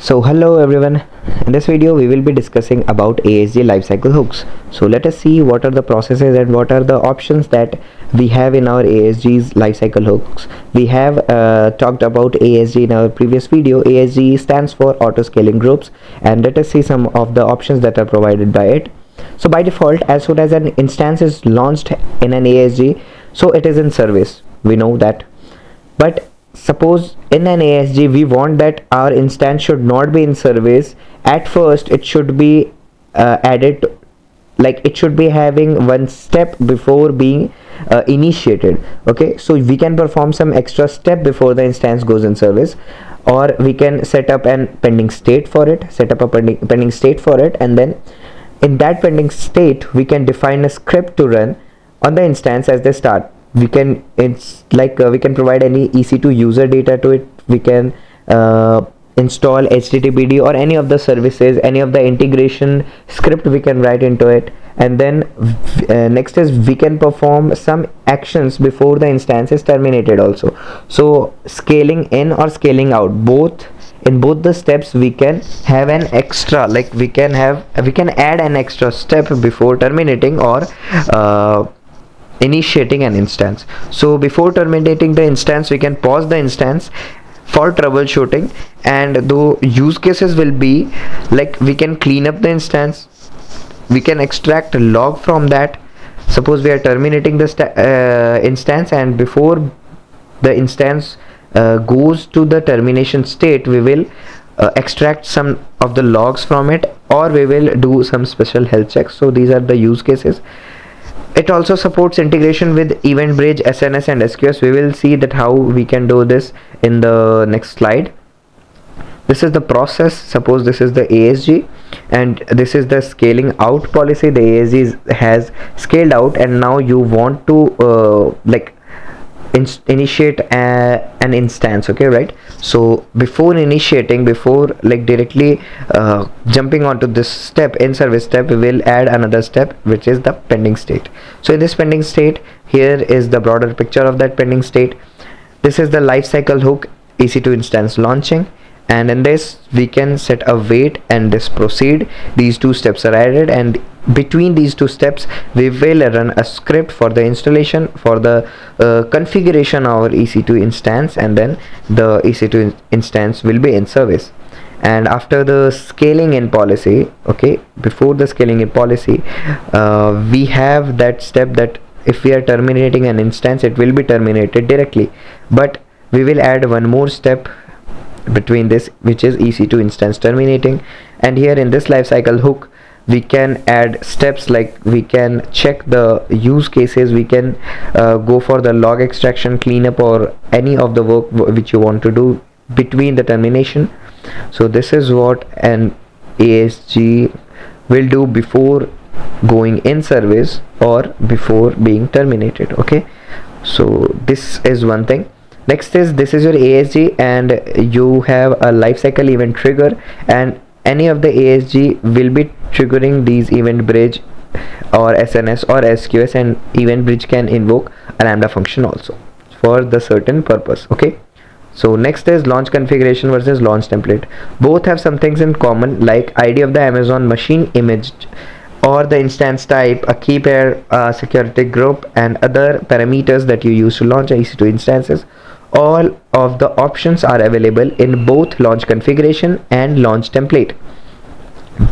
So hello everyone, in this video we will be discussing about ASG lifecycle hooks. So let us see what are the processes and what are the options that we have in our ASG's lifecycle hooks. We have talked about ASG in our previous video. ASG stands for Autoscaling Groups, and let us see some of the options that are provided by it. So by default, as soon as an instance is launched in an ASG, so it is in service, we know that. But suppose in an ASG we want that our instance should not be in service. At first it should be added, like it should be having one step before being initiated. Okay, so we can perform some extra step before the instance goes in service, or we can set up a pending state for it, and then in that pending state we can define a script to run on the instance as they start. We can we can provide any EC2 user data to it. We can install HTTPD or any of the services, any of the integration script we can write into it, and then next is we can perform some actions before the instance is terminated also. So scaling in or scaling out, in both the steps we can have an extra, like we can add an extra step before terminating or initiating an instance. So before terminating the instance we can pause the instance for troubleshooting, and the use cases will be like we can clean up the instance, we can extract a log from that. Suppose we are terminating the instance, and before the instance goes to the termination state, we will extract some of the logs from it, or we will do some special health checks. So these are the use cases. It also supports integration with EventBridge, SNS and SQS. We will see that how we can do this in the next slide. This is the process. Suppose this is the ASG and this is the scaling out policy. The ASG has scaled out, and now you want to initiate an instance. Okay, right? So before initiating, before directly jumping onto this step, in service step, we will add another step, which is the pending state. So in this pending state, here is the broader picture of that pending state. This is the lifecycle hook, EC2 instance launching, and in this we can set a wait and this proceed. These two steps are added, and between these two steps we will run a script for the installation, for the configuration of our EC2 instance, and then the EC2 instance will be in service. And after the scaling in policy, okay, before the scaling in policy, we have that step that if we are terminating an instance, it will be terminated directly, but we will add one more step between this, which is EC2 instance terminating. And here in this lifecycle hook we can add steps, like we can check the use cases, we can go for the log extraction, cleanup, or any of the work which you want to do between the termination. So this is what an ASG will do before going in service or before being terminated. Okay, so this is one thing. Next is, this is your ASG, and you have a lifecycle event trigger, and any of the ASG will be triggering these EventBridge or SNS or SQS, and EventBridge can invoke a lambda function also for the certain purpose. Okay, so next is launch configuration versus launch template. Both have some things in common, like ID of the Amazon machine image or the instance type, a key pair, security group, and other parameters that you use to launch EC2 instances. All of the options are available in both launch configuration and launch template.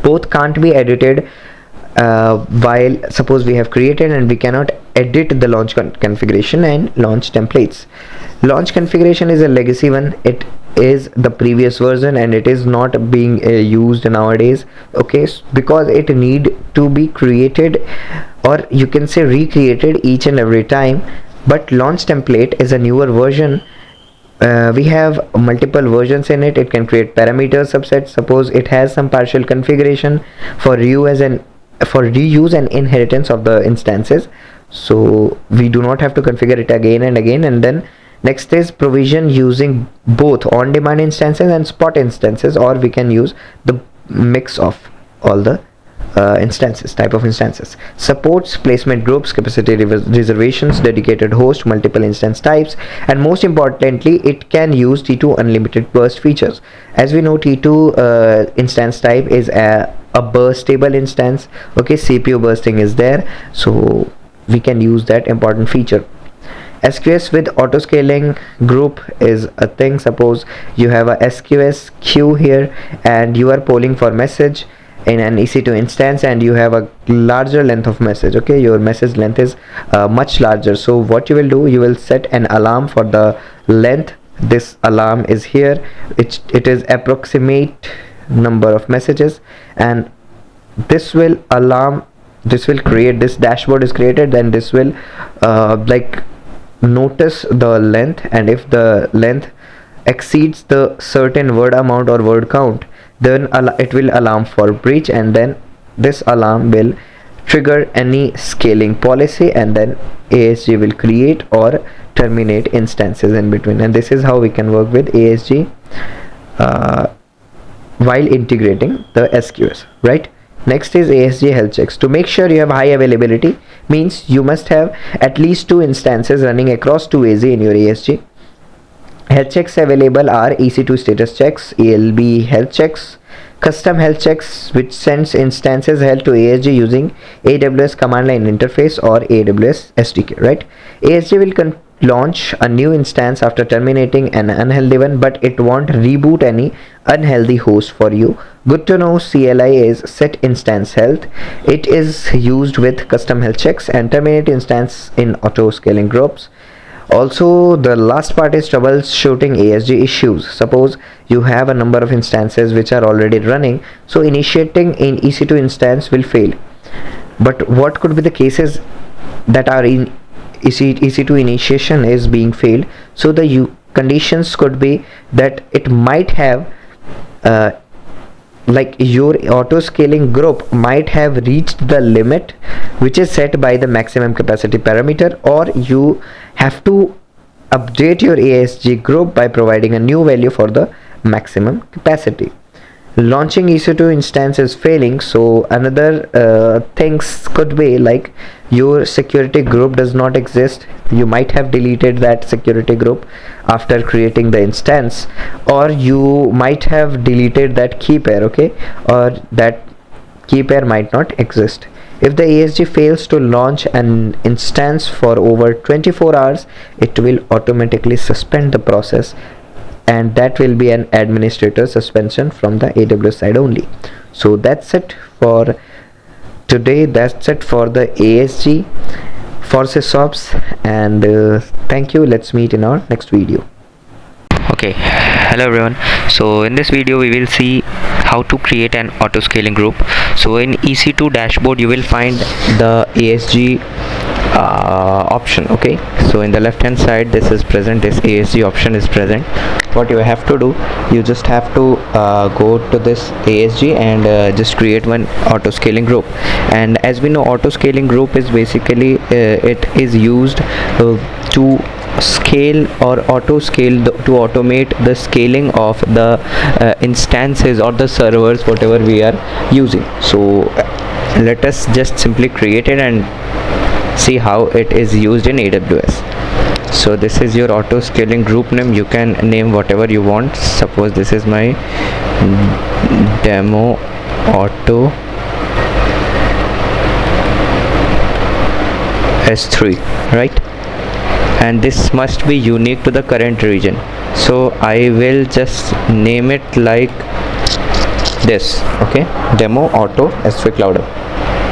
Both can't be edited while suppose we have created, and we cannot edit the launch configuration and launch templates. Launch configuration is a legacy one. It is the previous version and it is not being used nowadays. Okay, because it need to be created, or you can say recreated, each and every time. But launch template is a newer version. We have multiple versions in it. It can create parameter subsets. Suppose it has some partial configuration for reuse and inheritance of the instances, so we do not have to configure it again and again. And then next is provision using both on-demand instances and spot instances, or we can use the mix of all the type of instances. Supports placement groups, capacity reservations, dedicated host, multiple instance types, and most importantly, it can use T2 unlimited burst features. As we know, T2 instance type is a burstable instance. Okay, CPU bursting is there, so we can use that important feature. SQS with autoscaling group is a thing. Suppose you have a SQS queue here and you are polling for message in an EC2 instance, and you have a larger length of message. Okay, your message length is much larger. So what you will do, you will set an alarm for the length. This alarm is here. It is approximate number of messages, and this will create, this dashboard is created, then this will like notice the length, and if the length exceeds the certain word amount or word count, then it will alarm for breach, and then this alarm will trigger any scaling policy, and then ASG will create or terminate instances in between. And this is how we can work with ASG while integrating the SQS, right? Next is ASG health checks. To make sure you have high availability, means you must have at least 2 instances running across 2 AZ in your ASG. Health checks available are EC2 status checks, ELB health checks, custom health checks, which sends instances held to ASG using AWS command line interface or AWS SDK, right? ASG will launch a new instance after terminating an unhealthy one, but it won't reboot any unhealthy host for you. Good to know. CLI is set instance health. It is used with custom health checks and terminate instance in auto scaling groups. Also, the last part is troubleshooting ASG issues. Suppose you have a number of instances which are already running, so initiating in EC2 instance will fail. But what could be the cases that are in EC2 initiation is being failed? So the conditions could be that it might have like your auto scaling group might have reached the limit which is set by the maximum capacity parameter, or you have to update your ASG group by providing a new value for the maximum capacity. Launching EC2 instance is failing, so another things could be like your security group does not exist. You might have deleted that security group after creating the instance, or you might have deleted that key pair, okay, or that key pair might not exist. If the ASG fails to launch an instance for over 24 hours, it will automatically suspend the process, and that will be an administrator suspension from the AWS side only. So that's it for today. That's it for the ASG for sysops, and thank you. Let's meet in our next video. Okay, hello everyone. So in this video we will see how to create an auto scaling group. So in EC2 dashboard you will find the ASG option. Okay, so in the left hand side this is present, this ASG option is present. What you have to do, you just have to go to this ASG and just create one auto scaling group. And as we know, auto scaling group is basically it is used to scale or auto scale to automate the scaling of the instances or the servers whatever we are using. So let us just simply create it and see how it is used in AWS. So this is your auto scaling group name. You can name whatever you want. Suppose this is my demo auto S3, right? And this must be unique to the current region, so I will just name it like this. Okay, demo auto S3 cloud,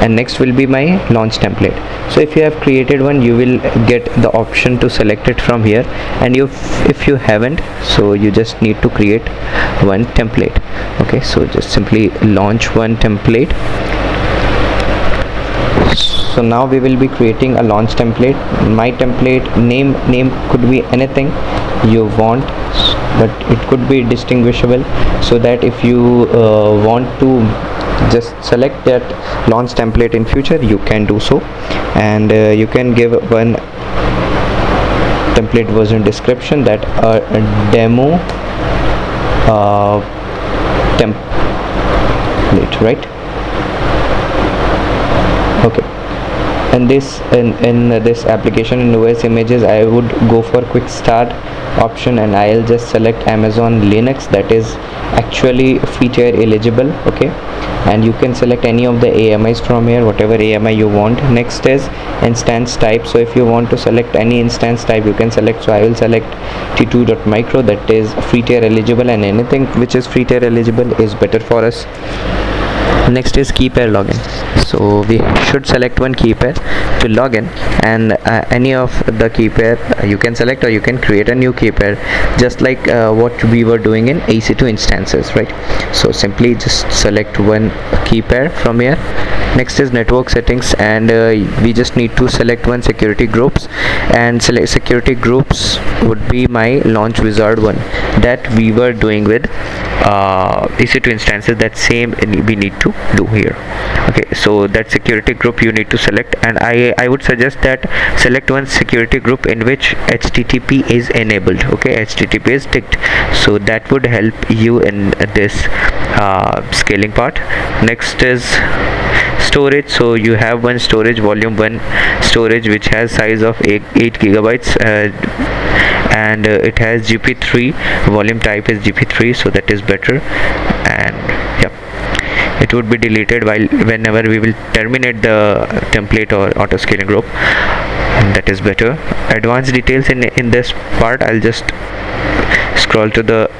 and next will be my launch template. So if you have created one, you will get the option to select it from here, and if you haven't, so you just need to create one template. Okay, so just simply launch one template. So now we will be creating a launch template. My template name could be anything you want, but it could be distinguishable, so that if you want to just select that launch template in future, you can do so. And you can give one template version description, that a demo template, right? Okay, in this application in OS images, I would go for quick start option, and I'll just select Amazon Linux, that is actually feature eligible. Okay, and you can select any of the AMIs from here, whatever AMI you want. Next is instance type. So if you want to select any instance type, you can select. So I will select t2.micro, that is free tier eligible, and anything which is free tier eligible is better for us. Next is key pair login. So we should select one key pair to login, and any of the key pair you can select, or you can create a new key pair, just like what we were doing in EC2 instances, right? So simply just select one key pair from here. Next is network settings, and we just need to select one security groups, and select security groups would be my launch wizard one that we were doing with EC2 instances. That same we need to do here. Okay, so that security group you need to select, and I would suggest that select one security group in which HTTP is enabled. Okay, HTTP is ticked, so that would help you in this scaling part. Next is storage. So you have one storage, volume 1 storage, which has size of 8 gigabytes, and it has GP3, volume type is GP3, so that is better. And yeah, it would be deleted whenever we will terminate the template or auto scaling group, and that is better. Advanced details in this part, I'll just scroll to the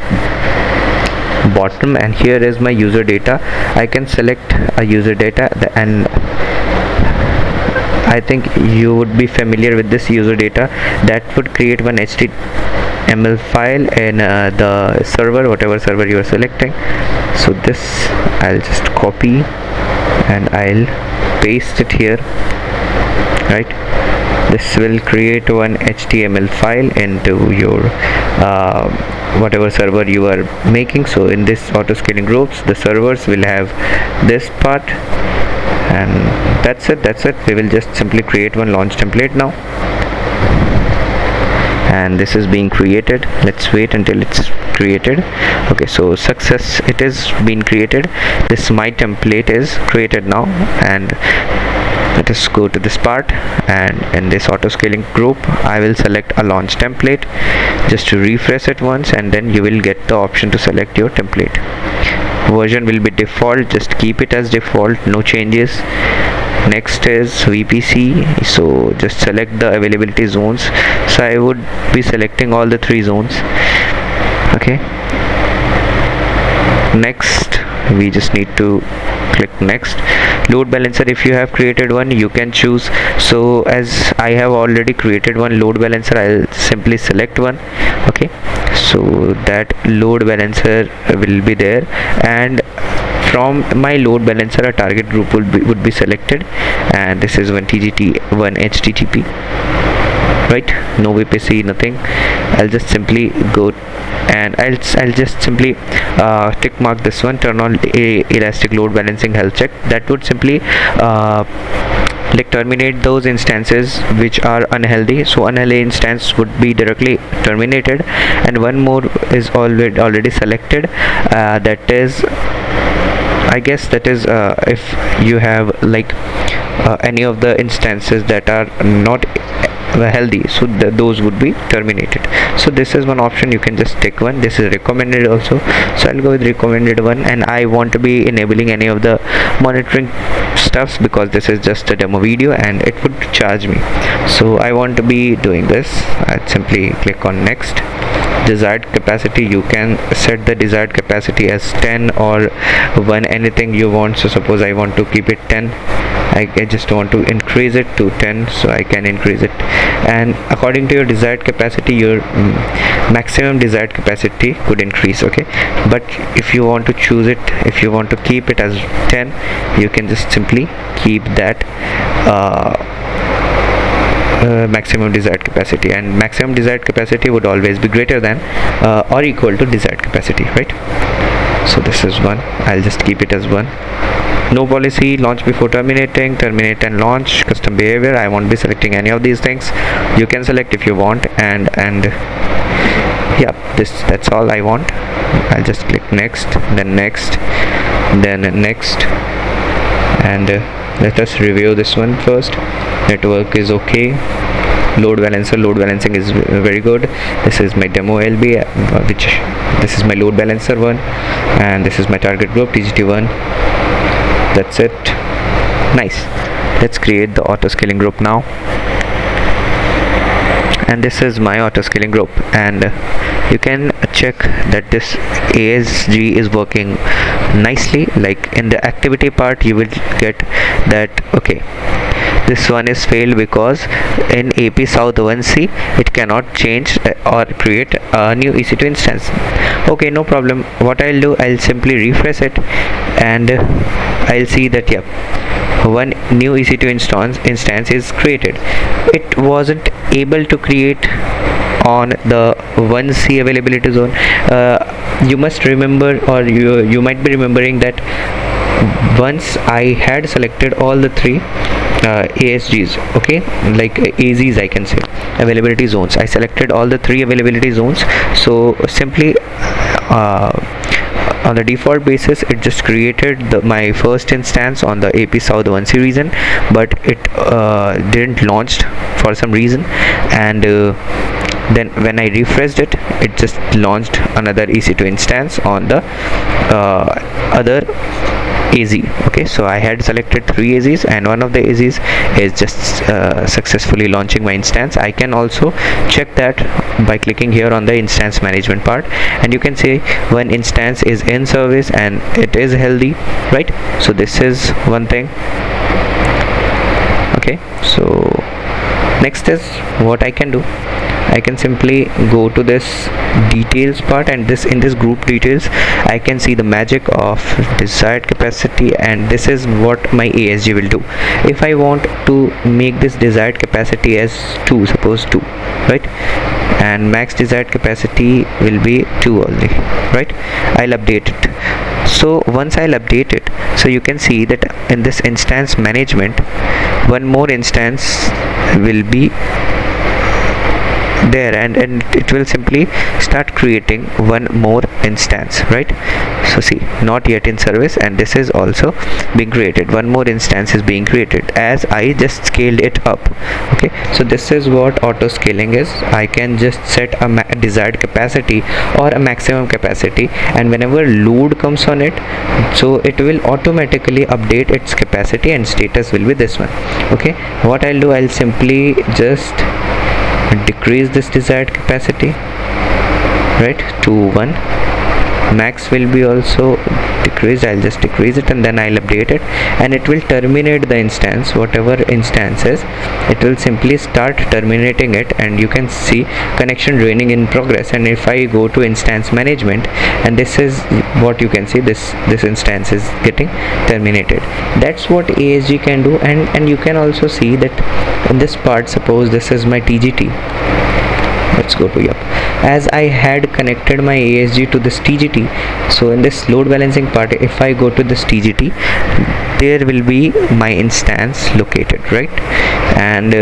bottom, and here is my user data. I can select a user data, and I think you would be familiar with this user data. That would create one HTML file in the server, whatever server you are selecting. So this I'll just copy and I'll paste it here, right? This will create one HTML file into your whatever server you are making. So in this auto scaling groups, the servers will have this part, and that's it. We will just simply create one launch template now, and this is being created. Let's wait until it's created. Okay, so success, it is being created. This my template is created now, and let us go to this part, and in this auto scaling group I will select a launch template. Just to refresh it once, and then you will get the option to select your template. Version will be default, just keep it as default, no changes. Next is VPC, so just select the availability zones. So I would be selecting all the 3 zones. Okay, next we just need to click next. Load balancer, if you have created one, you can choose. So as I have already created one load balancer, I'll simply select one. Okay, so that load balancer will be there, and from my load balancer a target group would be selected, and this is one TGT, one HTTP, right? No VPC, nothing. I'll just simply go, and I'll just simply tick mark this one, turn on elastic load balancing health check. That would simply like terminate those instances which are unhealthy. So unhealthy instance would be directly terminated, and one more is already selected, that is, I guess that is if you have like any of the instances that are not healthy, so those would be terminated. So this is one option, you can just take one. This is recommended also, so I'll go with recommended one, and I want to be enabling any of the monitoring stuffs because this is just a demo video and it would charge me. So I want to be doing this. I'd simply click on next. Desired capacity, you can set the desired capacity as 10 or 1, anything you want. So suppose I want to keep it 10, I just want to increase it to 10, so I can increase it. And according to your desired capacity, your maximum desired capacity could increase. Okay, but if you want to choose it, if you want to keep it as 10, you can just simply keep that maximum desired capacity, and maximum desired capacity would always be greater than or equal to desired capacity, right? So this is 1, I'll just keep it as 1. No policy, launch before terminating, terminate and launch, custom behavior, I won't be selecting any of these things. You can select if you want, and yeah, that's all I want. I'll just click next, then next, then next, and let us review this one first. Network is okay. Load balancing is very good. This is my demo LB, which this is my load balancer one, and this is my target group TGT1. That's it. Nice. Let's create the auto scaling group now. And this is my auto scaling group, and you can check that this ASG is working nicely. Like in the activity part, you will get that okay, this one is failed because in AP South 1C it cannot change or create a new EC2 instance. Okay, no problem. What I'll do, I'll simply refresh it, and I'll see that yep, one new EC2 instance is created. It wasn't able to create on the 1C availability zone. You must remember, or you might be remembering that once I had selected all the three ASGs, okay, like AZs I can say, availability zones. I selected all the three availability zones, so simply on the default basis it just created my first instance on the AP South 1C region, but it didn't launched for some reason, and then when I refreshed it, it just launched another EC2 instance on the other AZ. Okay, so I had selected three AZs, and one of the AZs is just successfully launching my instance. I can also check that by clicking here on the instance management part, and you can say one instance is in service and it is healthy, right? So this is one thing. Okay, so next is what I can do. I can simply go to this details part, and in this group details I can see the magic of desired capacity, and this is what my ASG will do. If I want to make this desired capacity as 2, suppose 2, right, and max desired capacity will be 2 only, right, I'll update it. So once I'll update it, so you can see that in this instance management, one more instance will be there, and it will simply start creating one more instance, right? So see, not yet in service, and this is also being created. One more instance is being created as I just scaled it up. Okay, so this is what auto scaling is. I can just set a desired capacity or a maximum capacity, and whenever load comes on it, so it will automatically update its capacity, and status will be this one. Okay, what I'll do, I'll simply just decrease this desired capacity, right, to 1. Max will be also decreased. I'll just decrease it, and then I'll update it, and it will terminate the instance. Whatever instance is, it will simply start terminating it, and you can see connection draining in progress. And if I go to instance management, and this is what you can see, this instance is getting terminated. That's what ASG can do. And you can also see that in this part, suppose this is my TGT. Let's go to as I had connected my ASG to this TGT, so in this load balancing part, if I go to this TGT, there will be my instance located, right? And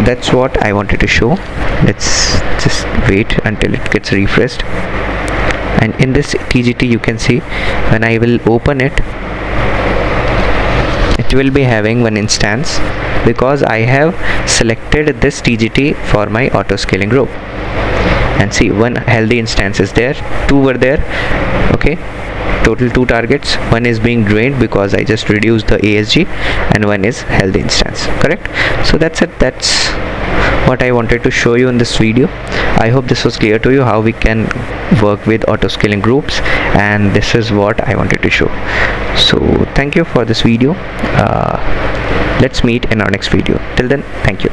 that's what I wanted to show. Let's just wait until it gets refreshed. And in this TGT, you can see when I will open it, it will be having one instance because I have selected this TGT for my auto scaling group. And see, one healthy instance is there, 2 were there. Okay, total 2 targets. One is being drained because I just reduced the ASG, and one is healthy instance, correct? So that's it. That's what I wanted to show you in this video. I hope this was clear to you how we can work with auto scaling groups, and this is what I wanted to show. So thank you for this video. Let's meet in our next video. Till then, thank you.